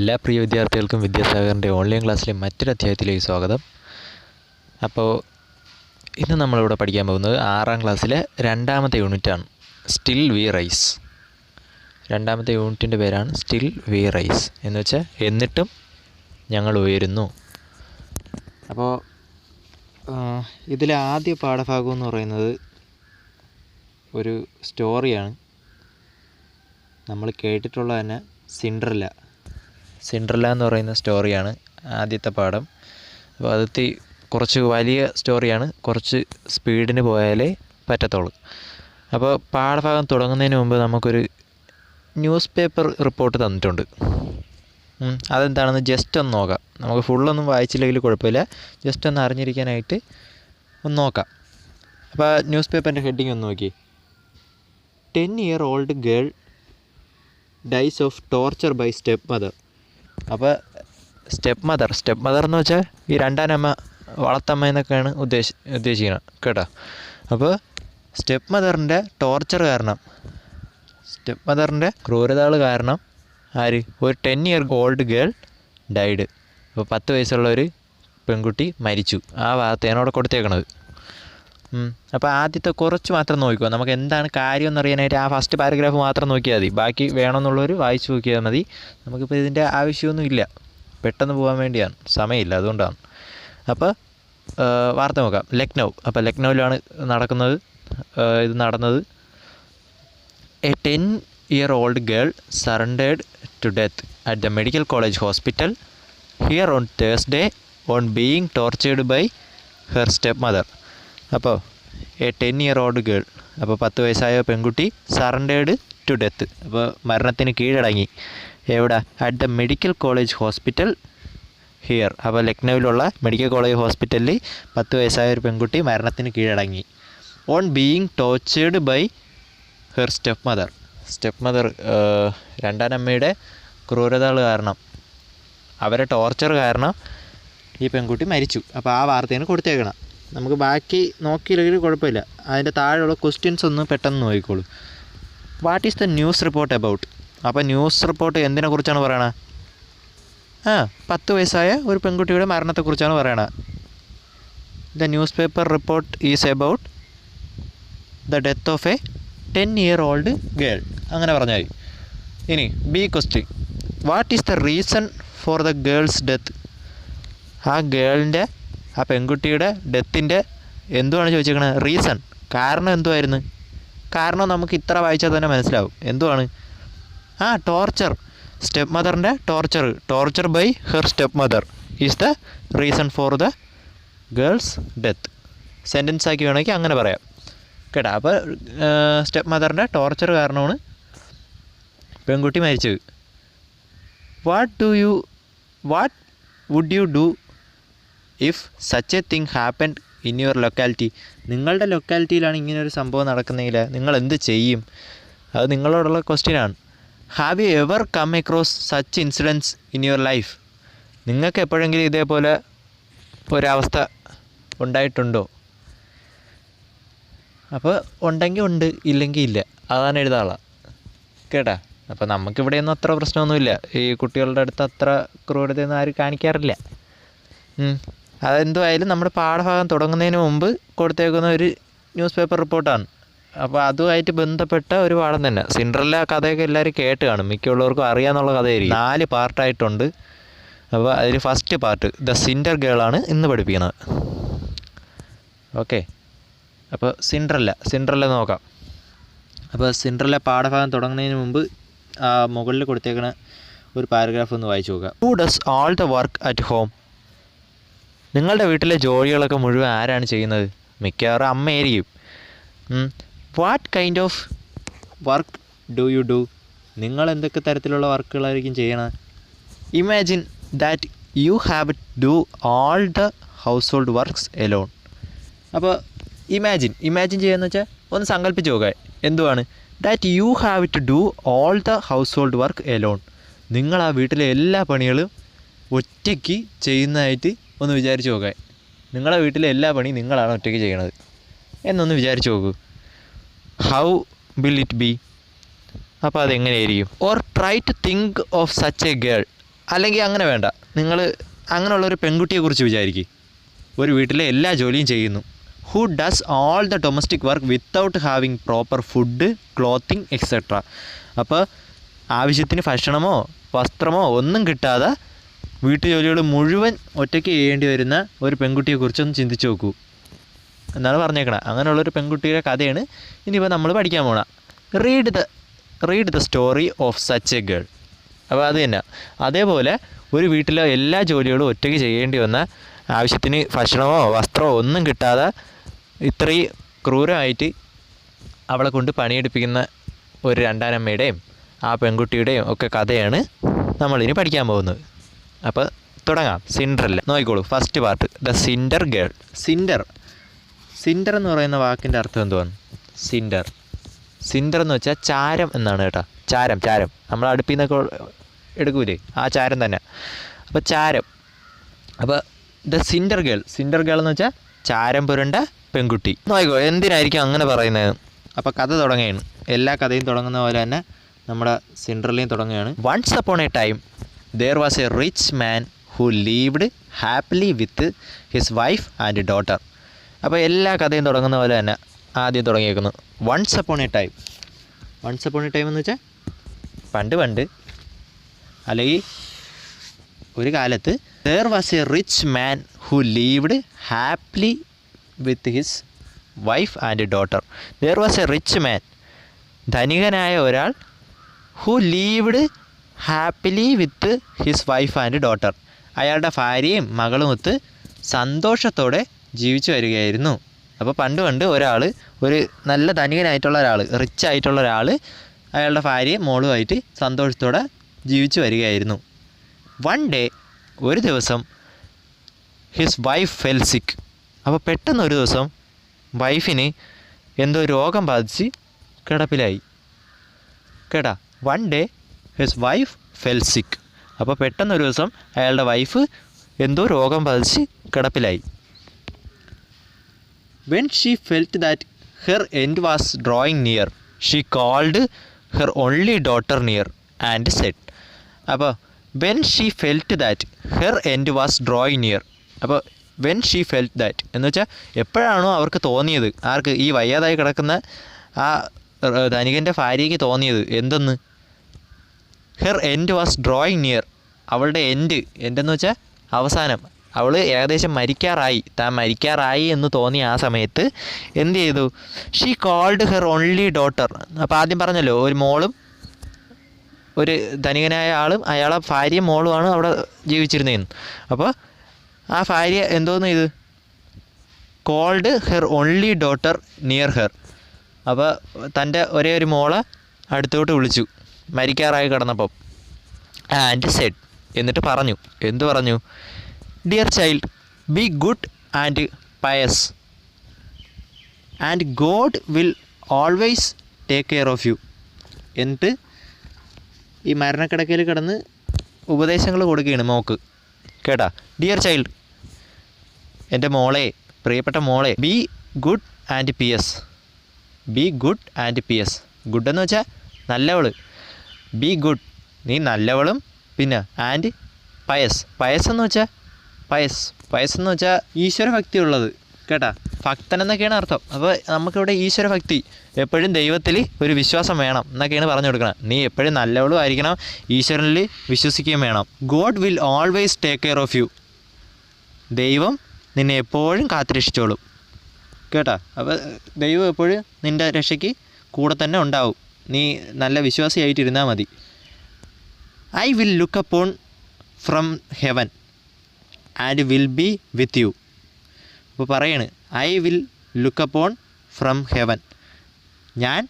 എല്ലാ പ്രിയ വിദ്യാർത്ഥികൾക്കും വിദ്യാസാഗറിൻ്റെ ഓൺലൈൻ ക്ലാസ്സിലെ മറ്റൊരു അധ്യായത്തിലേക്ക് സ്വാഗതം. അപ്പോൾ ഇന്ന് നമ്മളിവിടെ പഠിക്കാൻ പോകുന്നത് 6ാം ക്ലാസ്സിലെ രണ്ടാമത്തെ യൂണിറ്റാണ്, സ്റ്റിൽ വി റൈസ്. രണ്ടാമത്തെ യൂണിറ്റിൻ്റെ പേരാണ് സ്റ്റിൽ വി റൈസ് എന്ന് വെച്ചാൽ എന്നിട്ടും ഞങ്ങൾ ഉയരുന്നു. അപ്പോൾ ഇതിലെ ആദ്യ പാഠഭാഗം എന്ന് പറയുന്നത് ഒരു സ്റ്റോറിയാണ്. നമ്മൾ കേട്ടിട്ടുള്ള തന്നെ സിൻഡ്രല്ല എന്ന് പറയുന്ന സ്റ്റോറിയാണ് ആദ്യത്തെ പാഠം. അപ്പോൾ അത് കുറച്ച് വലിയ സ്റ്റോറിയാണ്, കുറച്ച് സ്പീഡിന് പോയാലേ പറ്റത്തുള്ളൂ. അപ്പോൾ പാഠഭാഗം തുടങ്ങുന്നതിന് മുമ്പ് നമുക്കൊരു ന്യൂസ് പേപ്പർ റിപ്പോർട്ട് തന്നിട്ടുണ്ട്. അതെന്താണെന്ന് ജസ്റ്റ് ഒന്ന് നോക്കാം. നമുക്ക് ഫുള്ളൊന്നും വായിച്ചില്ലെങ്കിൽ കുഴപ്പമില്ല, ജസ്റ്റ് ഒന്ന് അറിഞ്ഞിരിക്കാനായിട്ട് ഒന്ന് നോക്കാം. അപ്പോൾ ന്യൂസ് പേപ്പറിൻ്റെ ഹെഡിങ് ഒന്ന് നോക്കി. 10-year-old girl dies of torture by step mother. അപ്പോൾ സ്റ്റെപ്പ് മദർ എന്ന് വെച്ചാൽ ഈ രണ്ടാനമ്മ, വളർത്തമ്മ എന്നൊക്കെയാണ് ഉദ്ദേശിക്കുന്നത് കേട്ടോ. അപ്പോൾ സ്റ്റെപ്പ് മദറിൻ്റെ ടോർച്ചർ കാരണം, സ്റ്റെപ്പ് മദറിൻ്റെ ക്രൂരതകൾ കാരണം ഒരു 10-year-old ഗേൾ ഡൈഡ്. അപ്പോൾ 10 വയസ്സുള്ള ഒരു പെൺകുട്ടി മരിച്ചു. ആ വാർത്തയാണ് അവിടെ കൊടുത്തേക്കണത്. അപ്പോൾ ആദ്യത്തെ കുറച്ച് മാത്രം നോക്കിക്കോ. നമുക്ക് എന്താണ് കാര്യം എന്നറിയാനായിട്ട് ആ ഫസ്റ്റ് പാരഗ്രാഫ് മാത്രം നോക്കിയാൽ മതി. ബാക്കി വേണമെന്നുള്ളവർ വായിച്ചു നോക്കിയാൽ മതി. നമുക്കിപ്പോൾ ഇതിൻ്റെ ആവശ്യമൊന്നും ഇല്ല, പെട്ടെന്ന് പോകാൻ വേണ്ടിയാണ്, സമയമില്ല, അതുകൊണ്ടാണ്. അപ്പോൾ വാർത്ത നോക്കാം. ലക്നൗ. അപ്പോൾ ലക്നൗവിലാണ് ഇത് നടന്നത്. A 10-year-old girl surrendered to death at the medical college hospital here on Thursday on being tortured by her step mother. അപ്പോൾ എ 10-year-old ഗേൾ, അപ്പോൾ 10 വയസ്സായ പെൺകുട്ടി സറണ്ടേർഡ് ടു ഡെത്ത്, അപ്പോൾ മരണത്തിന് കീഴടങ്ങി. എവിടെ? At the medical college hospital here. അപ്പോൾ ലക്നൗവിലുള്ള medical college ഹോസ്പിറ്റലിൽ 10 വയസ്സായ ഒരു പെൺകുട്ടി മരണത്തിന് കീഴടങ്ങി. On being tortured by her step mother. രണ്ടാനമ്മയുടെ ക്രൂരതകൾ കാരണം, അവരെ ടോർച്ചർ കാരണം ഈ പെൺകുട്ടി മരിച്ചു. അപ്പോൾ ആ വാർത്തയാണ് കൊടുത്തേക്കണം. നമുക്ക് ബാക്കി നോക്കിയില്ലെങ്കിൽ കുഴപ്പമില്ല. അതിൻ്റെ താഴെയുള്ള ക്വസ്റ്റ്യൻസ് ഒന്ന് പെട്ടെന്ന് നോക്കിക്കോളൂ. What is the news report about? അപ്പോൾ ന്യൂസ് റിപ്പോർട്ട് എന്തിനെക്കുറിച്ചാണ് പറയണത്? 10 വയസ്സായ ഒരു പെൺകുട്ടിയുടെ മരണത്തെക്കുറിച്ചാണ് പറയണത്. The news paper report is about the death of A 10-year-old girl. അങ്ങനെ പറഞ്ഞാൽ മതി. ഇനി B question. What is the reason for the girl's death? ആ പെൺകുട്ടിയുടെ ഡെത്തിൻ്റെ എന്തുവാണ് ചോദിച്ചേക്കണത്? റീസൺ, കാരണം എന്തുമായിരുന്നു? കാരണം നമുക്ക് ഇത്ര വായിച്ചാൽ തന്നെ മനസ്സിലാവും. എന്തുവാണ്? ടോർച്ചർ. സ്റ്റെപ്പ് മദറിൻ്റെ torture by her step mother is the reason for the girl's death. Sentence ആക്കി വേണമെങ്കിൽ അങ്ങനെ പറയാം കേട്ടോ. അപ്പോൾ സ്റ്റെപ്പ് മദറിൻ്റെ ടോർച്ചർ കാരണമാണ് പെൺകുട്ടി മരിച്ചത്. What would you do if such a thing happened in your locality? നിങ്ങളുടെ ലൊക്കാലിറ്റിയിലാണ് ഇങ്ങനൊരു സംഭവം നടക്കുന്നെങ്കിൽ നിങ്ങൾ എന്ത് ചെയ്യും? അത് നിങ്ങളോടുള്ള ക്വസ്റ്റ്യനാണ്. Have you ever come across such incidents in your life? നിങ്ങൾക്ക് എപ്പോഴെങ്കിലും ഇതേപോലെ ഒരവസ്ഥ ഉണ്ടായിട്ടുണ്ടോ? അപ്പോൾ ഉണ്ടെങ്കിൽ ഉണ്ട്, ഇല്ലെങ്കിൽ ഇല്ല, അതാണ് എഴുതാനുള്ള കേട്ടാ. അപ്പോൾ നമുക്കിവിടെയൊന്നും അത്ര പ്രശ്നമൊന്നുമില്ല. ഈ കുട്ടികളുടെ അടുത്ത് അത്ര ക്രൂരതയൊന്നും ആരും കാണിക്കാറില്ല. അതെന്തുമായാലും നമ്മുടെ പാഠഭാഗം തുടങ്ങുന്നതിന് മുമ്പ് കൊടുത്തേക്കുന്ന ഒരു ന്യൂസ് പേപ്പർ റിപ്പോർട്ടാണ്. അപ്പോൾ അതുമായിട്ട് ബന്ധപ്പെട്ട ഒരു പാഠം തന്നെ. സിൻഡ്രല്ല കഥയൊക്കെ എല്ലാവരും കേട്ട് കാണും, മിക്കുള്ളവർക്കും അറിയാമെന്നുള്ള കഥയായിരിക്കും. 4 പാർട്ടായിട്ടുണ്ട്. അപ്പോൾ അതിൽ ഫസ്റ്റ് പാർട്ട് ദ സിൻഡർ ഗേളാണ് ഇന്ന് പഠിപ്പിക്കുന്നത്. ഓക്കെ, അപ്പോൾ സിൻഡ്രല്ല നോക്കാം. അപ്പോൾ സിൻഡ്രല്ല പാഠഭാഗം തുടങ്ങുന്നതിന് മുമ്പ് മുകളിൽ കൊടുത്തേക്കുന്ന ഒരു പാരഗ്രാഫ് ഒന്ന് വായിച്ചു നോക്കുക. Who does all the work at home? നിങ്ങളുടെ വീട്ടിലെ ജോലികളൊക്കെ മുഴുവൻ ആരാണ് ചെയ്യുന്നത്? മിക്കവാറും അമ്മയായിരിക്കും. What kind of work do you do? നിങ്ങൾ എന്തൊക്കെ തരത്തിലുള്ള വർക്കുകളായിരിക്കും ചെയ്യണത്? Imagine that you have do all the household works alone. അപ്പോൾ ഇമാജിൻ ചെയ്യാന്ന് വെച്ചാൽ ഒന്ന് സങ്കല്പിച്ച് നോക്കുക. എന്തുവാണ്? That you have to do all the household work alone. നിങ്ങൾ ആ വീട്ടിലെ എല്ലാ പണികളും ഒറ്റയ്ക്ക് ചെയ്യുന്നതായിട്ട് ഒന്ന് വിചാരിച്ച് നോക്കുക. നിങ്ങളുടെ വീട്ടിലെ എല്ലാ പണിയും നിങ്ങളാണ് ഒറ്റയ്ക്ക് ചെയ്യണത് എന്നൊന്ന് വിചാരിച്ച് നോക്കൂ. How will it be? അപ്പോൾ അതെങ്ങനെയായിരിക്കും? Or try to think of such a girl. അല്ലെങ്കിൽ അങ്ങനെ വേണ്ട, നിങ്ങൾ അങ്ങനെയുള്ളൊരു പെൺകുട്ടിയെക്കുറിച്ച് വിചാരിക്കുക. ഒരു വീട്ടിലെ എല്ലാ ജോലിയും ചെയ്യുന്നു. Who does all the domestic work without having proper food, clothing etcetera. അപ്പോൾ ആവശ്യത്തിന് ഭക്ഷണമോ വസ്ത്രമോ ഒന്നും കിട്ടാതെ വീട്ടുജോലികൾ മുഴുവൻ ഒറ്റയ്ക്ക് ചെയ്യേണ്ടി വരുന്ന ഒരു പെൺകുട്ടിയെക്കുറിച്ചൊന്ന് ചിന്തിച്ച് നോക്കൂ എന്നാണ് പറഞ്ഞേക്കണത്. അങ്ങനെയുള്ളൊരു പെൺകുട്ടിയുടെ കഥയാണ് ഇനിയിപ്പോൾ നമ്മൾ പഠിക്കാൻ പോകണം. Read the story of such a girl. അപ്പോൾ അത് തന്നെ, അതേപോലെ ഒരു വീട്ടിലെ എല്ലാ ജോലികളും ഒറ്റയ്ക്ക് ചെയ്യേണ്ടി വന്ന, ആവശ്യത്തിന് ഭക്ഷണമോ വസ്ത്രമോ ഒന്നും കിട്ടാതെ ഇത്രയും ക്രൂരമായിട്ട് അവളെ കൊണ്ട് പണിയെടുപ്പിക്കുന്ന ഒരു രണ്ടാനമ്മയുടെയും ആ പെൺകുട്ടിയുടെയും ഒക്കെ കഥയാണ് നമ്മളിനി പഠിക്കാൻ പോകുന്നത്. അപ്പോൾ തുടങ്ങാം. സിൻഡറല്ല നോക്കിക്കോളൂ. First part, the cinder girl. Cinder എന്ന് പറയുന്ന വാക്കിൻ്റെ അർത്ഥം എന്തുവാണ്? സിൻഡർ എന്ന് വെച്ചാൽ ചാരം എന്നാണ് കേട്ടോ. ചാരം നമ്മൾ അടുപ്പിൽ നിന്നൊക്കെ എടുക്കൂലേ, ആ ചാരം തന്നെ. അപ്പോൾ ചാരം. അപ്പോൾ ദ സിൻഡർ ഗേൾ എന്ന് വെച്ചാൽ ചാരം പുരണ്ട പെൺകുട്ടി. നോക്കിക്കോ എന്തിനായിരിക്കും അങ്ങനെ പറയുന്നത്. അപ്പോൾ കഥ തുടങ്ങുകയാണ്. എല്ലാ കഥയും തുടങ്ങുന്ന പോലെ തന്നെ നമ്മുടെ സിൻഡറിലെയും തുടങ്ങുകയാണ്. Once upon a time there was a rich man who lived happily with his wife and daughter. അപ്പോൾ എല്ലാ കഥയും തുടങ്ങുന്ന പോലെ തന്നെ ആദ്യം തുടങ്ങിയേക്കുന്നു. വൺസ് അപ്പോൺ എ ടൈം എന്ന് വെച്ചാൽ പണ്ട് അല്ലെങ്കിൽ ഒരു കാലത്ത് there was a rich man who lived happily with his wife and daughter. There was a rich man, ധനികനായ ഒരാൾ, who lived happily with his wife and daughter. അയാളുടെ ഭാര്യയും മകളുമൊത്ത് സന്തോഷത്തോടെ ജീവിച്ചു വരികയായിരുന്നു. അപ്പോൾ പണ്ട് ഒരാൾ, ഒരു നല്ല ധനികനായിട്ടുള്ള ഒരാൾ, റിച്ച് ആയിട്ടുള്ള ഒരാൾ അയാളുടെ ഭാര്യയും മോളുമായിട്ട് സന്തോഷത്തോടെ ജീവിച്ചു വരികയായിരുന്നു. വൺ ഡേ, ഒരു ദിവസം, ഹിസ് വൈഫ് ഫെൽ സിക്ക്. അപ്പോൾ പെട്ടെന്ന് ഒരു ദിവസം വൈഫിന് എന്തോ രോഗം ബാധിച്ച് കിടപ്പിലായി. കേട്ടാ, one day his wife fell sick. അപ്പോൾ പെട്ടെന്നൊരു ദിവസം അയാളുടെ വൈഫ് എന്തോ രോഗം ബാധിച്ച് കിടപ്പിലായി. When she felt that her end was drawing near, she called her only daughter near and said. അപ്പോൾ when she felt that her end was drawing near. അപ്പോൾ വെൻ ഷീ ഫെൽറ്റ് ദാറ്റ് എന്ന് വെച്ചാൽ എപ്പോഴാണോ അവർക്ക് തോന്നിയത്, ആർക്ക്, ഈ വയ്യാതായി കിടക്കുന്ന ആ ധനികൻ്റെ ഭാര്യയ്ക്ക് തോന്നിയത് എന്തെന്ന്, her end was drawing near, അവളുടെ എൻഡെന്ന് വെച്ചാൽ അവസാനം, അവൾ ഏകദേശം മരിക്കാറായി എന്ന് തോന്നിയ ആ സമയത്ത് എന്ത് ചെയ്തു? She called her only daughter. അപ്പോൾ ആദ്യം പറഞ്ഞല്ലോ, ഒരു മോളും ഒരു ധനികനായ ആളും അയാളെ ഭാര്യയും മോളുമാണ് അവിടെ ജീവിച്ചിരുന്നതെന്ന്. അപ്പോൾ ആ ഭാര്യ എന്തോന്ന് ചെയ്തു? Called her only daughter near her. അപ്പോൾ തൻ്റെ ഒരേ ഒരു മോളെ അടുത്തോട്ട് വിളിച്ചു മരിക്കാറായി കിടന്നപ്പം. ആൻഡ് സെഡ്, എന്നിട്ട് പറഞ്ഞു. എന്തു പറഞ്ഞു? Dear child, be good and pious and God will always take care of you. എന്നിട്ട് ഈ മരണക്കിടക്കയിൽ കിടന്ന് ഉപദേശങ്ങൾ കൊടുക്കുകയാണ് മോക്ക്. കേട്ടാ? ഡിയർ ചൈൽഡ്, എൻ്റെ മോളെ, പ്രിയപ്പെട്ട മോളെ, ബി ഗുഡ് ആൻഡ് പിയസ്. ഗുഡ് എന്ന് വെച്ചാൽ നല്ലവൾ. ബി ഗുഡ്, നീ നല്ലവളും, പിന്നെ ആൻഡ് പയസ് എന്ന് വെച്ചാൽ ഈശ്വരഭക്തി ഉള്ളത്. കേട്ടാ? ഭക്തൻ എന്നൊക്കെയാണ് അർത്ഥം. അപ്പോൾ നമുക്കിവിടെ ഈശ്വരഭക്തി, എപ്പോഴും ദൈവത്തിൽ ഒരു വിശ്വാസം വേണം എന്നൊക്കെയാണ് പറഞ്ഞു കൊടുക്കണം. നീ എപ്പോഴും നല്ലവളും ആയിരിക്കണം, ഈശ്വരനിൽ വിശ്വസിക്കുകയും വേണം. God will always take care of you. ദൈവം നിന്നെ എപ്പോഴും കാത്തുരക്ഷിച്ചോളും. കേട്ടാ? അപ്പോൾ ദൈവം എപ്പോഴും നിൻ്റെ രക്ഷയ്ക്ക് കൂടെ തന്നെ ഉണ്ടാവും. നീ നല്ല വിശ്വാസിയായിട്ടിരുന്നാൽ മതി. I will look upon from heaven and will be with U. അപ്പോൾ പറയാണ്, I will look upon from heaven. ഞാൻ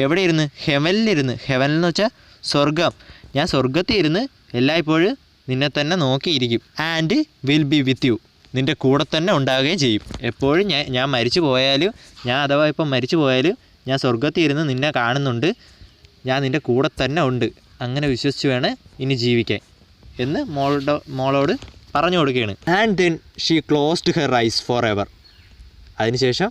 എവിടെ ഇരുന്ന്? ഹെവനിലിരുന്ന്. ഹെവൻ എന്ന് വെച്ചാൽ സ്വർഗം. ഞാൻ സ്വർഗത്തിൽ ഇരുന്ന് എല്ലായ്പ്പോഴും നിന്നെ തന്നെ നോക്കിയിരിക്കും. And will be with you, നിൻ്റെ കൂടെ തന്നെ ഉണ്ടാവുകയും ചെയ്യും. എപ്പോഴും ഞാൻ മരിച്ചു പോയാലും, ഞാൻ അഥവാ ഇപ്പം മരിച്ചു പോയാലും ഞാൻ സ്വർഗത്തിൽ ഇരുന്ന് നിന്നെ കാണുന്നുണ്ട്, ഞാൻ നിൻ്റെ കൂടെ തന്നെ ഉണ്ട്. അങ്ങനെ വിശ്വസിച്ച് വേണം ഇനി ജീവിക്കാൻ എന്ന് മോളോട് പറഞ്ഞു കൊടുക്കുകയാണ്. And then she closed her eyes for ever. അതിനുശേഷം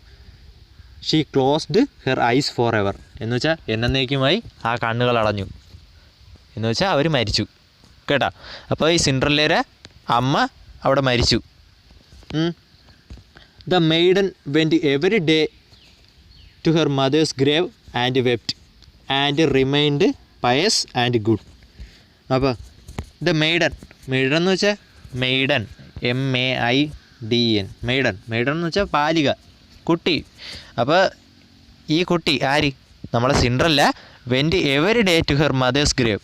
she closed her eyes for ever എന്ന് വെച്ചാൽ എന്നേക്കുമായി ആ കണ്ണുകൾ അടഞ്ഞു എന്ന് വെച്ചാൽ അവർ മരിച്ചു. കേട്ടാ. അപ്പോൾ ഈ സിൻഡ്രല്ലയുടെ അമ്മ അവിടെ മരിച്ചു. The maiden went every day to her mother's grave and wept and remind pious and good. അപ്പോൾ ദ മെയ്ഡൻ എന്ന് വെച്ചാൽ മെയ്ഡൻ MEIDEN മെയ്ഡൻ എന്ന് വെച്ചാൽ ബാലിക, കുട്ടി. അപ്പോൾ ഈ കുട്ടി ആര്? നമ്മളെ Cinderella went every day to her mother's grave.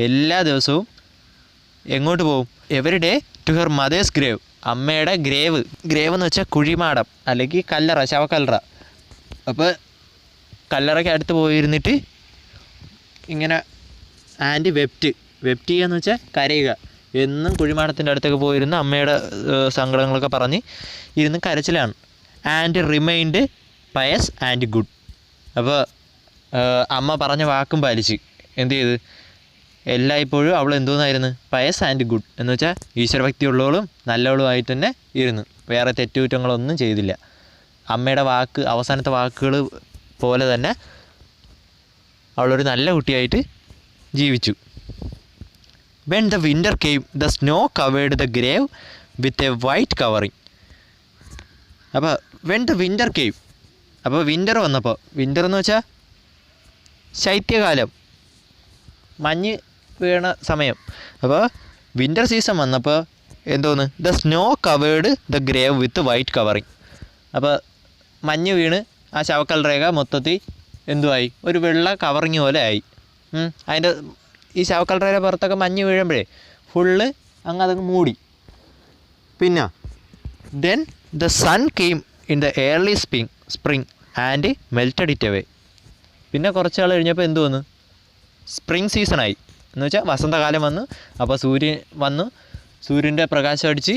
എല്ലാ ദിവസവും എങ്ങോട്ട് പോകും? Every day to her mother's grave, അമ്മയുടെ ഗ്രേവ് എന്ന് വെച്ചാൽ കുഴിമാടം അല്ലെങ്കിൽ കല്ലറ, ശവക്കല്ലറ. അപ്പോൾ കല്ലറയ്ക്ക് അടുത്ത് പോയിരുന്നിട്ട് ഇങ്ങനെ ആൻഡ് വെപ്റ്റ് ചെയ്യുകയെന്ന് വെച്ചാൽ കരയുക. എന്നും കുഴിമാടത്തിൻ്റെ അടുത്തൊക്കെ പോയിരുന്ന് അമ്മയുടെ സങ്കടങ്ങളൊക്കെ പറഞ്ഞ് ഇരുന്ന് കരച്ചിലാണ്. And remind pious and good. അപ്പോൾ അമ്മ പറഞ്ഞ വാക്കും പാലിച്ച് എന്ത് ചെയ്ത്? എല്ലായ്പ്പോഴും അവൾ എന്തോന്നായിരുന്നു? പയസ് ആൻഡ് ഗുഡ് എന്ന് വെച്ചാൽ ഈശ്വരഭക്തി ഉള്ളവളും നല്ലവളുമായിട്ട് തന്നെ ഇരുന്നു. വേറെ തെറ്റുകുറ്റങ്ങളൊന്നും ചെയ്തില്ല. അമ്മയുടെ അവസാനത്തെ വാക്കുകൾ പോലെ തന്നെ അവളൊരു നല്ല കുട്ടിയായിട്ട് ജീവിച്ചു. When the winter came, the snow covered the grave with a white covering. അപ്പോൾ when the winter came, അപ്പോൾ വിൻ്റർ വന്നപ്പോൾ, വിൻ്റർ എന്ന് വെച്ചാൽ ശൈത്യകാലം, മഞ്ഞ് വീണ സമയം. അപ്പോൾ വിൻ്റർ സീസൺ വന്നപ്പോൾ എന്തോന്ന്? The snow covered the grave with white covering. അപ്പോൾ മഞ്ഞ് വീണ് ആ ശവക്കല്ലറ മൊത്തത്തിൽ എന്തുമായി? ഒരു വെള്ള കവറിങ് പോലെ ആയി. അതിൻ്റെ ഈ ശവക്കല്ലറയുടെ പുറത്തൊക്കെ മഞ്ഞ് വീഴുമ്പോഴേ ഫുള്ള് അതങ്ങ് മൂടി. പിന്നെ then the sun came in the early spring and melted it away. പിന്നെ കുറച്ച് നാൾ കഴിഞ്ഞപ്പോൾ എന്ത് വന്നു? സ്പ്രിങ് സീസണായി എന്ന് വെച്ചാൽ വസന്തകാലം വന്നു. അപ്പോൾ സൂര്യൻ വന്നു, സൂര്യൻ്റെ പ്രകാശം അടിച്ച്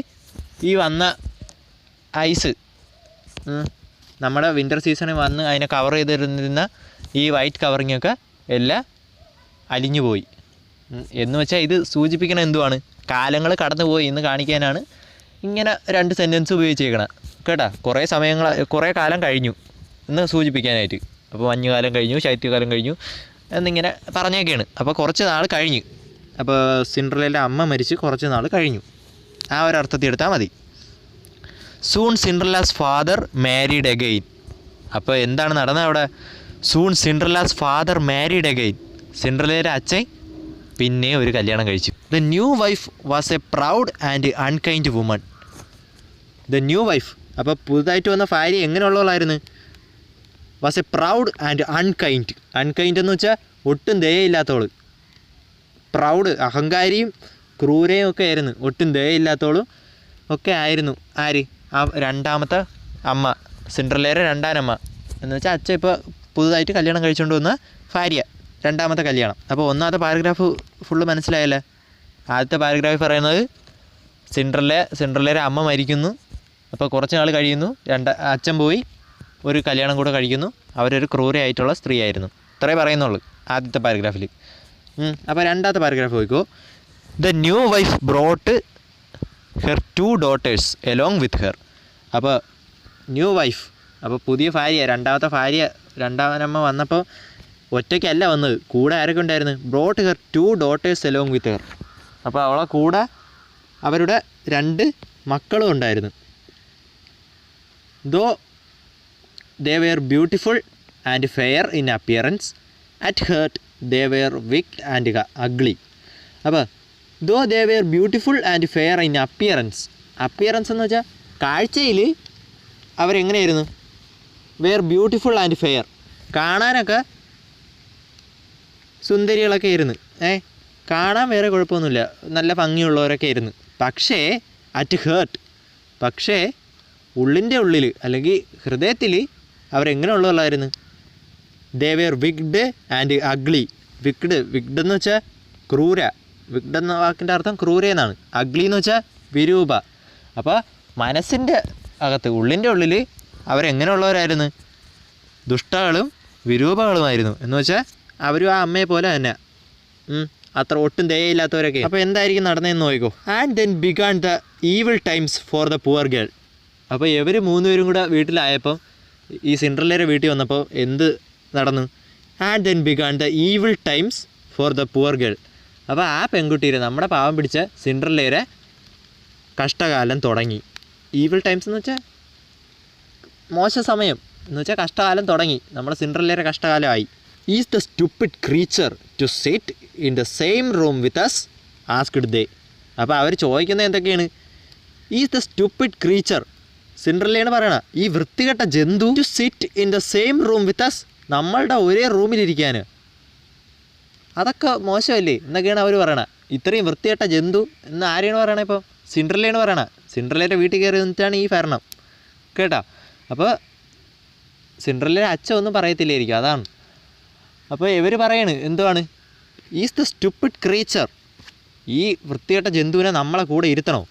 ഈ വന്ന ഐസ്, നമ്മുടെ വിൻ്റർ സീസണിൽ വന്ന് അതിനെ കവർ ചെയ്തിരുന്ന ഈ വൈറ്റ് കവറിങ്ങൊക്കെ എല്ലാം അലിഞ്ഞു പോയി. എന്ന് വെച്ചാൽ ഇത് സൂചിപ്പിക്കണ എന്തുവാണ്? കാലങ്ങൾ കടന്നു പോയി എന്ന് കാണിക്കാനാണ് ഇങ്ങനെ 2 സെൻറ്റൻസ് ഉപയോഗിച്ചേക്കണം കേട്ടോ. കുറേ കാലം കഴിഞ്ഞു എന്ന് സൂചിപ്പിക്കാനായിട്ട്. അപ്പോൾ മഞ്ഞുകാലം കഴിഞ്ഞു, ശൈത്യകാലം കഴിഞ്ഞു എന്നിങ്ങനെ പറഞ്ഞേക്കാണ്. അപ്പോൾ കുറച്ച് നാൾ കഴിഞ്ഞു. അപ്പോൾ സിൻഡ്രല്ലയുടെ അമ്മ മരിച്ച് കുറച്ച് നാൾ കഴിഞ്ഞു. ആ ഒരു അർത്ഥത്തിൽ എടുത്താൽ മതി. Soon Cinderella's father married again. അപ്പോൾ എന്താണ് നടന്നത് അവിടെ? Soon Cinderella's father married again. സിൻഡ്രല്ലയുടെ അച്ഛൻ പിന്നെ ഒരു കല്യാണം കഴിച്ചു. The new wife was a proud and unkind woman. The new wife, അപ്പോൾ പുതുതായിട്ട് വന്ന ഭാര്യ എങ്ങനെയുള്ളവളായിരുന്നു? Was a proud and unkind. Unkind എന്ന് വെച്ചാൽ ഒട്ടും ദയയില്ലാത്തവൾ. പ്രൗഡ്, അഹങ്കാരിയും ക്രൂരയും ഒക്കെ ആയിരുന്നു. ഒട്ടും ദയയില്ലാത്തവളും ഒക്കെ ആയിരുന്നു. ആര്? ആ രണ്ടാമത്തെ അമ്മ, സിൻഡ്രല്ലയുടെ രണ്ടാനമ്മ എന്ന് വെച്ചാൽ അച്ഛൻ ഇപ്പോൾ പുതുതായിട്ട് കല്യാണം കഴിച്ചുകൊണ്ട് വന്ന ഭാര്യ, രണ്ടാമത്തെ കല്യാണം. അപ്പോൾ ഒന്നാമത്തെ പാരഗ്രാഫ് ഫുള്ള് മനസ്സിലായല്ലേ? ആദ്യത്തെ പാരഗ്രാഫ് പറയുന്നത് സിൻഡ്രല്ലയുടെ അമ്മ മരിക്കുന്നു. അപ്പോൾ കുറച്ച് നാൾ കഴിയുന്നു, അച്ഛൻ പോയി ഒരു കല്യാണം കൂടെ കഴിക്കുന്നു. അവരൊരു ക്രൂരയായിട്ടുള്ള സ്ത്രീ ആയിരുന്നു. ഇത്രേ പറയുന്നുള്ളൂ ആദ്യത്തെ പാരഗ്രാഫിൽ. അപ്പോൾ രണ്ടാമത്തെ പാരഗ്രാഫ് പോയിക്കോ. The new wife brought her 2 daughters along with her. അപ്പോൾ ന്യൂ വൈഫ്, അപ്പോൾ പുതിയ ഭാര്യ, രണ്ടാമത്തെ ഭാര്യ, രണ്ടാമനമ്മ വന്നപ്പോൾ ഒറ്റയ്ക്കല്ല വന്നത്, കൂടെ ആരൊക്കെ ഉണ്ടായിരുന്നു? Brought her 2 daughters along with her. അപ്പോൾ അവളെ കൂടെ അവരുടെ 2 മക്കളും ഉണ്ടായിരുന്നു. Though they were beautiful and fair in appearance, at heart they were wicked and ugly. അപ്പോൾ though they were beautiful and fair in appearance. Appearance എന്ന് വെച്ചാൽ കാഴ്ചയിൽ അവരെങ്ങനെയായിരുന്നു? വെയർ ബ്യൂട്ടിഫുൾ ആൻഡ് ഫെയർ, കാണാനൊക്കെ സുന്ദരികളൊക്കെ ആയിരുന്നു. കാണാൻ വേറെ കുഴപ്പമൊന്നുമില്ല, നല്ല ഭംഗിയുള്ളവരൊക്കെ ആയിരുന്നു. പക്ഷേ അറ്റ് ഹേർട്ട്, പക്ഷേ ഉള്ളിൻ്റെ ഉള്ളിൽ അല്ലെങ്കിൽ ഹൃദയത്തിൽ അവരെങ്ങനെയുള്ളവരായിരുന്നു? They were wicked and ugly. Wicked എന്ന് വെച്ചാൽ ക്രൂര. വിക്ഡ് എന്ന വാക്കിൻ്റെ അർത്ഥം ക്രൂര എന്നാണ്. അഗ്ലി എന്ന് വെച്ചാൽ വിരൂപ. അപ്പോൾ മനസ്സിൻ്റെ അകത്ത്, ഉള്ളിൻ്റെ ഉള്ളിൽ അവരെങ്ങനെയുള്ളവരായിരുന്നു? ദുഷ്ടകളും വിരൂപകളുമായിരുന്നു. എന്ന് വെച്ചാൽ അവരും ആ അമ്മയെ പോലെ തന്നെ അത്ര ഒട്ടും ദയയില്ലാത്തവരൊക്കെ. അപ്പോൾ എന്തായിരിക്കും നടന്നതെന്ന് നോക്കിക്കോ. And then began the evil times for the poor girl. അപ്പോൾ ഇവർ 3 പേരും കൂടെ വീട്ടിലായപ്പോൾ, ഈ സിൻഡ്രല്ലയുടെ വീട്ടിൽ വന്നപ്പോൾ എന്ത് നടന്നു? And then began the evil times for the poor girl. അപ്പോൾ ആ പെൺകുട്ടിയുടെ നമ്മുടെ പാവം പിടിച്ച സിൻഡ്രല്ലയുടെ കഷ്ടകാലം തുടങ്ങി. ഈവിൾ ടൈംസ് എന്ന് വെച്ചാൽ മോശ സമയം എന്ന് വെച്ചാൽ കഷ്ടകാലം തുടങ്ങി. നമ്മുടെ സിൻഡ്രല്ലയുടെ കഷ്ടകാലമായി. Is the stupid creature to sit in the same room with us asked they. അപ്പോൾ അവർ ചോദിക്കുന്നത് എന്തൊക്കെയാണ്? ഈസ് ദ സ്റ്റുപ്പിഡ് ക്രീച്ചർ, സിൻഡ്രല്ലയാണ് പറയണത്, ഈ വൃത്തികെട്ട ജന്തു to sit in the same room with us, നമ്മളുടെ ഒരേ റൂമിലിരിക്കാൻ, അതൊക്കെ മോശമല്ലേ എന്നൊക്കെയാണ് അവർ പറയണത്. ഇത്രയും വൃത്തികെട്ട ജന്തു എന്ന് ആരെയാണ് പറയണത്? ഇപ്പോൾ സിൻഡ്രല്ലയാണ് പറയണത്. സിൻഡ്രല്ലയുടെ വീട്ടിൽ കയറി നിന്നിട്ടാണ് ഈ ഭരണം കേട്ടോ. അപ്പോൾ സിൻഡ്രല്ലയുടെ അച്ഛൻ ഒന്നും പറയത്തില്ലായിരിക്കും, അതാണ്. അപ്പോൾ ഇവർ പറയാണ് എന്തുവാണ്? ഈസ് ദ സ്റ്റുപ്പിഡ് ക്രീച്ചർ, ഈ വൃത്തികെട്ട ജന്തുവിനെ നമ്മളെ കൂടെ ഇരുത്തണോ?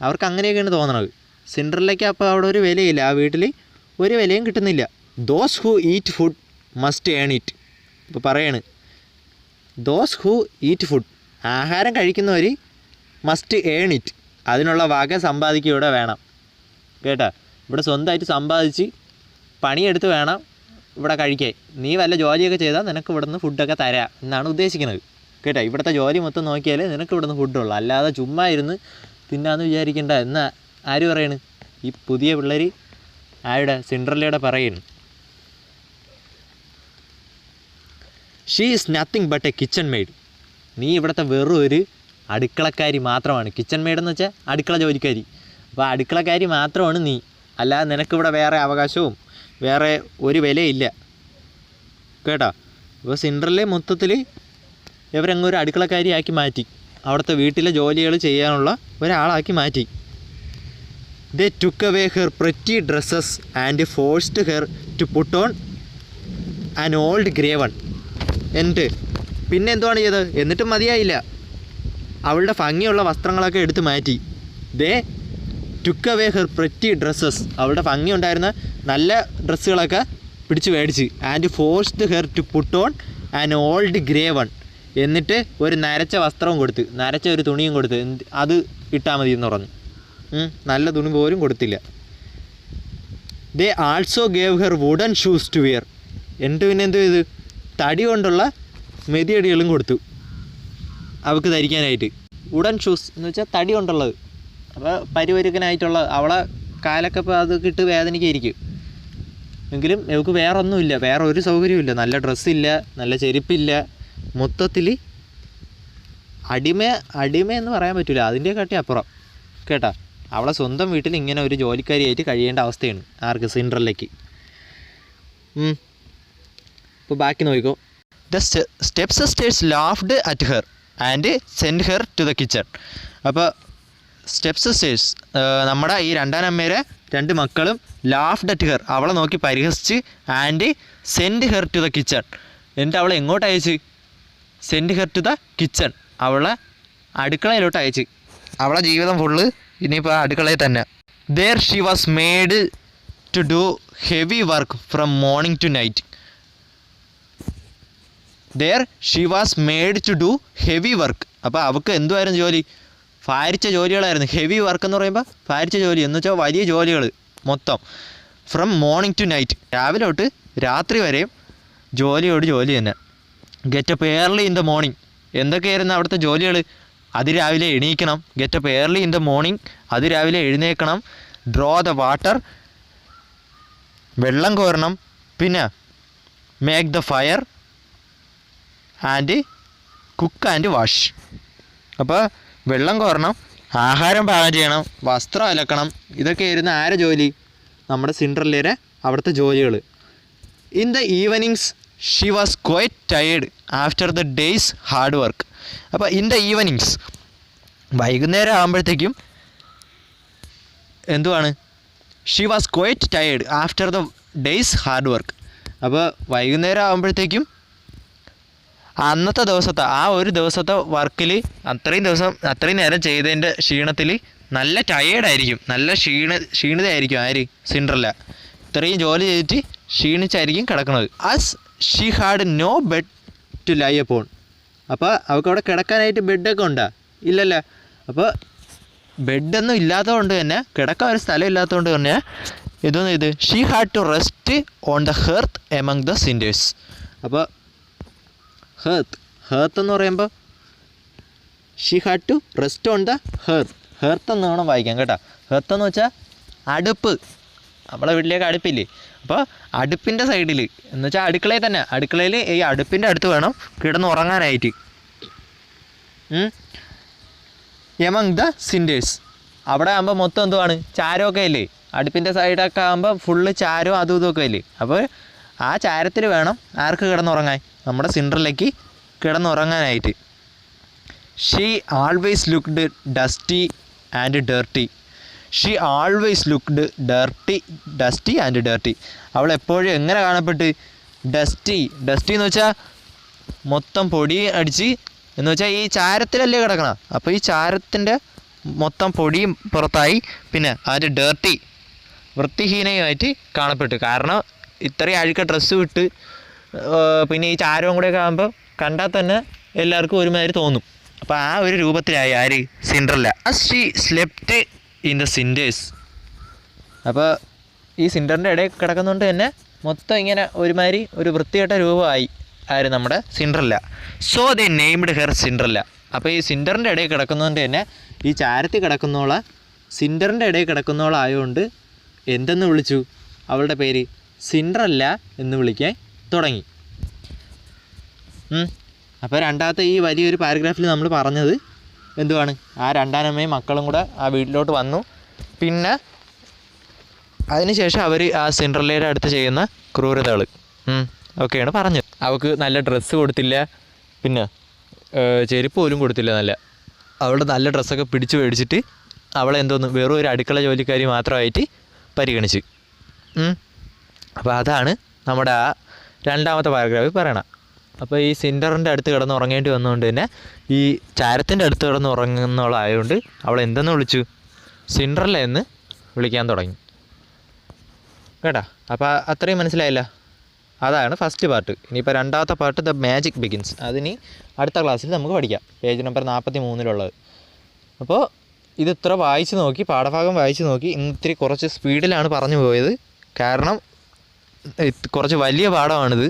അവർക്ക് അങ്ങനെയൊക്കെയാണ് തോന്നണത്. സിൻഡ്രല്ലയ്ക്ക് അപ്പോൾ അവിടെ ഒരു വിലയില്ല, ആ വീട്ടിൽ ഒരു വിലയും കിട്ടുന്നില്ല. Those who eat food must earn it. ഇപ്പോൾ പറയാണ് ദോസ് ഹൂ ഈറ്റ് ഫുഡ്, ആഹാരം കഴിക്കുന്നവർ മസ്റ്റ് ഏൺ ഇറ്റ്, അതിനുള്ള വക സമ്പാദിക്കുക ഇവിടെ വേണം കേട്ടോ. ഇവിടെ സ്വന്തമായിട്ട് സമ്പാദിച്ച് പണിയെടുത്ത് വേണം ഇവിടെ കഴിക്കാൻ. നീ വല്ല ജോലിയൊക്കെ ചെയ്താൽ നിനക്ക് ഇവിടെ നിന്ന് ഫുഡൊക്കെ തരാം എന്നാണ് ഉദ്ദേശിക്കുന്നത് കേട്ടോ. ഇവിടുത്തെ ജോലി മൊത്തം നോക്കിയാൽ നിനക്ക് ഇവിടെ നിന്ന് ഫുഡുള്ളൂ, അല്ലാതെ ചുമ്മാ ഇരുന്ന് തിന്നാന്ന് വിചാരിക്കേണ്ട എന്ന് ആര് പറയണ്? ഈ പുതിയ പിള്ളേർ ആരുടെ? സിൻഡ്രല്ലയുടെ പറയുന്നു. She is nothing but A kitchen made, നീ ഇവിടുത്തെ വെറും ഒരു അടുക്കളക്കാരി മാത്രമാണ്. കിച്ചൺ മെയ്ഡ് എന്ന് വെച്ചാൽ അടുക്കള ജോലിക്കാരി. അപ്പോൾ അടുക്കളക്കാരി മാത്രമാണ് നീ, അല്ലാതെ നിനക്കിവിടെ വേറെ അവകാശവും വേറെ ഒരു വിലയില്ല കേട്ടോ. അപ്പോൾ സിൻഡ്രല്ലയെ മൊത്തത്തിൽ ഇവരങ്ങ് ഒരു അടുക്കളക്കാരിയാക്കി മാറ്റി, അവിടുത്തെ വീട്ടിലെ ജോലികൾ ചെയ്യാനുള്ള ഒരാളാക്കി മാറ്റി. They took away her pretty dresses and forced her to put on an old grey one. എന്നിട്ട് പിന്നെ എന്തുവാണ് ചെയ്തത്? എന്നിട്ടും മതിയായില്ല, അവളുടെ ഭംഗിയുള്ള വസ്ത്രങ്ങളൊക്കെ എടുത്ത് മാറ്റി. They took away her pretty dresses, അവളുടെ ഭംഗി ഉണ്ടായിരുന്ന നല്ല ഡ്രസ്സുകളൊക്കെ പിടിച്ച് മേടിച്ച്. And forced her to put on an old grey one, എന്നിട്ട് ഒരു നരച്ച വസ്ത്രവും കൊടുത്ത്, നരച്ച ഒരു തുണിയും കൊടുത്ത്, അത് ഇട്ടാൽ മതി എന്ന് പറഞ്ഞു. നല്ല തുണി പോലും കൊടുത്തില്ല. They also gave her wooden shoes to wear, എന്നിട്ട് പിന്നെ എന്ത് ചെയ്ത്? തടി കൊണ്ടുള്ള മെതിയടികളും കൊടുത്തു അവൾക്ക് ധരിക്കാനായിട്ട്. വുഡൻ ഷൂസ് എന്ന് വെച്ചാൽ തടി കൊണ്ടുള്ളത്. അപ്പോൾ പരിപരുക്കനായിട്ടുള്ള, അവളെ കാലൊക്കെ ഇപ്പോൾ അത് കിട്ട് വേദനയ്ക്കായിരിക്കും. എങ്കിലും അവൾക്ക് വേറെ ഒന്നുമില്ല, വേറെ ഒരു സൗകര്യമില്ല, നല്ല ഡ്രസ്സില്ല, നല്ല ചെരുപ്പില്ല, മൊത്തത്തിൽ അടിമ എന്ന് പറയാൻ പറ്റില്ല, അതിൻ്റെ കാട്ടി അപ്പുറം കേട്ടാ. അവളെ സ്വന്തം വീട്ടിൽ ഇങ്ങനെ ഒരു ജോലിക്കാരിയായിട്ട് കഴിയേണ്ട അവസ്ഥയാണ് ആർക്ക്? സിൻഡ്രല്ലയ്ക്ക്. ഇപ്പോൾ ബാക്കി നോക്കിക്കോ. The step sisters laughed at her and send her to the kitchen. അപ്പോൾ സ്റ്റെപ്പ് സിസ്റ്റേഴ്സ് നമ്മുടെ ഈ രണ്ടാനമ്മേരെ രണ്ട് മക്കളും ലാഫ്ഡ് അറ്റ് ഹെർ, അവളെ നോക്കി പരിഹസിച്ച്, and send her to the kitchen, എന്നിട്ട് അവളെ എങ്ങോട്ട് അയച്ച്? Send her to the kitchen, അവളെ അടുക്കളയിലോട്ട് അയച്ച്. അവളെ ജീവിതം ഫുള്ള് ഇനിയിപ്പോൾ അടുക്കളയിൽ തന്നെ. There she was made to do heavy work from morning to night. There she was made to do heavy work. അപ്പോൾ അവൾക്ക് എന്തുമായിരുന്നു ജോലി? ഭാരിച്ച ജോലികളായിരുന്നു. ഹെവി വർക്ക് എന്ന് പറയുമ്പോൾ ഭാരിച്ച ജോലി എന്ന് വെച്ചാൽ വലിയ ജോലികൾ മൊത്തം. ഫ്രം മോർണിംഗ് ടു നൈറ്റ്, രാവിലെ തൊട്ട് രാത്രി വരെയും ജോലിയോട് ജോലി തന്നെ. Get up early in the morning, എന്തൊക്കെയായിരുന്നു അവിടുത്തെ ജോലികൾ? അതിരാവിലെ എണീക്കണം, get up early in the morning, അതിരാവിലെ എഴുന്നേൽക്കണം. ഡ്രോ ദ വാട്ടർ, വെള്ളം കോരണം. പിന്നെ make the fire and cook and wash. അപ്പോൾ വെള്ളം കോരണം, ആഹാരം പാകം ചെയ്യണം, വസ്ത്രം അലക്കണം, ഇതൊക്കെയായിരുന്നു ആരെ ജോലി? നമ്മുടെ സിൻഡ്രല്ലയുടെ അവിടുത്തെ ജോലികൾ. In the evenings she was quite tired after the days hard work. അപ്പോൾ ഇൻ ദ ഈവനിങ്സ്, വൈകുന്നേരം ആകുമ്പോഴത്തേക്കും എന്തുവാണ്? She was quite tired after the days hard work. അപ്പോൾ വൈകുന്നേരം ആകുമ്പോഴത്തേക്കും അന്നത്തെ ദിവസത്തെ ആ ഒരു ദിവസത്തെ വർക്കിൽ അത്രയും നേരം ചെയ്തതിൻ്റെ ക്ഷീണത്തിൽ നല്ല ടയേർഡായിരിക്കും, നല്ല ക്ഷീണിതയായിരിക്കും ആര്? സിൻഡ്രല്ല. ഇത്രയും ജോലി ചെയ്തിട്ട് ക്ഷീണിച്ചായിരിക്കും കിടക്കുന്നത്. As she had no bed to lie upon. അപ്പോൾ അവൾക്ക് അവിടെ കിടക്കാനായിട്ട് ബെഡൊക്കെ ഉണ്ടോ? ഇല്ലല്ല. അപ്പോൾ ബെഡൊന്നും ഇല്ലാത്തതുകൊണ്ട് തന്നെ, കിടക്കാൻ ഒരു സ്ഥലം ഇല്ലാത്തതുകൊണ്ട് തന്നെ ഇതൊന്നും ഇത് she had to rest on the hearth among the cinders. അപ്പോൾ ഹേർത്ത് എന്ന് പറയുമ്പോൾ she had to rest on the hearth എന്ന് വേണം വായിക്കാം കേട്ടോ. ഹെർത്ത് എന്ന് വെച്ചാൽ അടുപ്പ്, നമ്മളെ വീട്ടിലേക്ക് അടുപ്പില്ലേ, അപ്പോൾ അടുപ്പിൻ്റെ സൈഡിൽ എന്ന് വെച്ചാൽ അടുക്കളയിൽ തന്നെ, അടുക്കളയിൽ ഈ അടുപ്പിൻ്റെ അടുത്ത് വേണം കിടന്നുറങ്ങാനായിട്ട്. എമംഗ് ദ സിൻഡേഴ്സ്, അവിടെ ആകുമ്പോൾ മൊത്തം എന്തുവാണ്, ചാരമൊക്കെ ഇല്ലേ, അടുപ്പിൻ്റെ സൈഡൊക്കെ ആകുമ്പോൾ ഫുള്ള് ചാരവും അതും ഇതൊക്കെ ഇല്ലേ, അപ്പോൾ ആ ചാരത്തിൽ വേണം ആർക്ക് കിടന്നുറങ്ങാൻ, നമ്മുടെ സിൻഡ്രല്ലയ്ക്ക് കിടന്നുറങ്ങാനായിട്ട്. She always looked dusty and dirty. She always looked dusty and dirty. അവൾ എപ്പോഴും എങ്ങനെ കാണപ്പെട്ട്, ഡസ്റ്റി എന്ന് വെച്ചാൽ മൊത്തം പൊടി അടിച്ച്, എന്ന് വെച്ചാൽ ഈ ചാരത്തിലല്ലേ കിടക്കണം, അപ്പോൾ ഈ ചാരത്തിൻ്റെ മൊത്തം പൊടിയും പുറത്തായി, പിന്നെ അതിൻ്റെ ഡേർട്ടി വൃത്തിഹീനയുമായിട്ട് കാണപ്പെട്ടു. കാരണം ഇത്രയും അഴുക്ക ഡ്രസ്സ് വിട്ട് പിന്നെ ഈ ചാരവും കൂടെയൊക്കെ ആകുമ്പോൾ കണ്ടാൽ തന്നെ എല്ലാവർക്കും ഒരുമാതിരി തോന്നും. അപ്പോൾ ആ ഒരു രൂപത്തിലായി ആര്, Cinderella. She slept in the cinders. അപ്പോൾ ഈ സിൻഡറിൻ്റെ ഇടയിൽ കിടക്കുന്നതുകൊണ്ട് തന്നെ മൊത്തം ഇങ്ങനെ ഒരുമാതിരി ഒരു വൃത്തികെട്ട രൂപമായി ആര്, നമ്മുടെ Cinderella. So they named her Cinderella. അപ്പോൾ ഈ സിൻഡറിൻ്റെ ഇടയിൽ കിടക്കുന്നതുകൊണ്ട് തന്നെ ഈ ചാരത്തിൽ കിടക്കുന്നോളെ സിൻഡറിൻ്റെ ഇടയിൽ കിടക്കുന്നോളായതുകൊണ്ട് എന്തെന്ന് വിളിച്ചു, അവളുടെ പേര് സിൻഡ്രല്ല എന്ന് വിളിക്കാൻ തുടങ്ങി. അപ്പോൾ രണ്ടാമത്തെ ഈ വലിയൊരു പാരഗ്രാഫിൽ നമ്മൾ പറഞ്ഞത് എന്തുവാണ്, ആ രണ്ടാനമ്മയും മക്കളും കൂടെ ആ വീട്ടിലോട്ട് വന്നു, പിന്നെ അതിനുശേഷം അവർ ആ സിൻഡ്രല്ലയുടെ അടുത്ത് ചെയ്യുന്ന ക്രൂരതകൾ ഒക്കെയാണ് പറഞ്ഞത്. അവൾക്ക് നല്ല ഡ്രസ്സ് കൊടുത്തില്ല, പിന്നെ ചെരുപ്പ് പോലും കൊടുത്തില്ല. അവളുടെ നല്ല ഡ്രസ്സൊക്കെ പിടിച്ച് മേടിച്ചിട്ട് അവളെ എന്തോന്ന് വെറും ഒരു അടുക്കള ജോലിക്കാരി മാത്രമായിട്ട് പരിഗണിച്ച്. അപ്പോൾ അതാണ് നമ്മുടെ ആ രണ്ടാമത്തെ പാരഗ്രാഫിൽ പറയണം. അപ്പോൾ ഈ സിൻഡറിൻ്റെ അടുത്ത് കിടന്ന് ഉറങ്ങേണ്ടി വന്നതുകൊണ്ട് തന്നെ ഈ ചാരത്തിൻ്റെ അടുത്ത് കിടന്ന് ഉറങ്ങുന്നവളായതുകൊണ്ട് അവൾ എന്തെന്ന് വിളിച്ചു, സിൻഡ്രല്ല എന്ന് വിളിക്കാൻ തുടങ്ങി കേട്ടോ. അപ്പോൾ അത്രയും മനസ്സിലായില്ല. അതാണ് ഫസ്റ്റ് പാർട്ട്. ഇനിയിപ്പോൾ രണ്ടാമത്തെ പാർട്ട് ദ മാജിക് ബിഗിൻസ്, അതിനി അടുത്ത ക്ലാസ്സിൽ നമുക്ക് പഠിക്കാം, പേജ് നമ്പർ 43 അപ്പോൾ ഇത് ഇത്ര വായിച്ച് നോക്കി, പാഠഭാഗം വായിച്ച് നോക്കി. ഇത്തിരി കുറച്ച് സ്പീഡിലാണ് പറഞ്ഞു പോയത്, കാരണം കുറച്ച് വലിയ പാഠമാണിത്.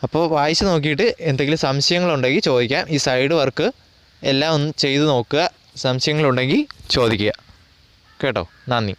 അപ്പോൾ വായിച്ച് നോക്കിയിട്ട് എന്തെങ്കിലും സംശയങ്ങളുണ്ടെങ്കിൽ ചോദിക്കാം. ഈ സൈഡ് വർക്ക് എല്ലാം ഒന്ന് ചെയ്ത് നോക്കുക, സംശയങ്ങളുണ്ടെങ്കിൽ ചോദിക്കുക കേട്ടോ. നന്ദി.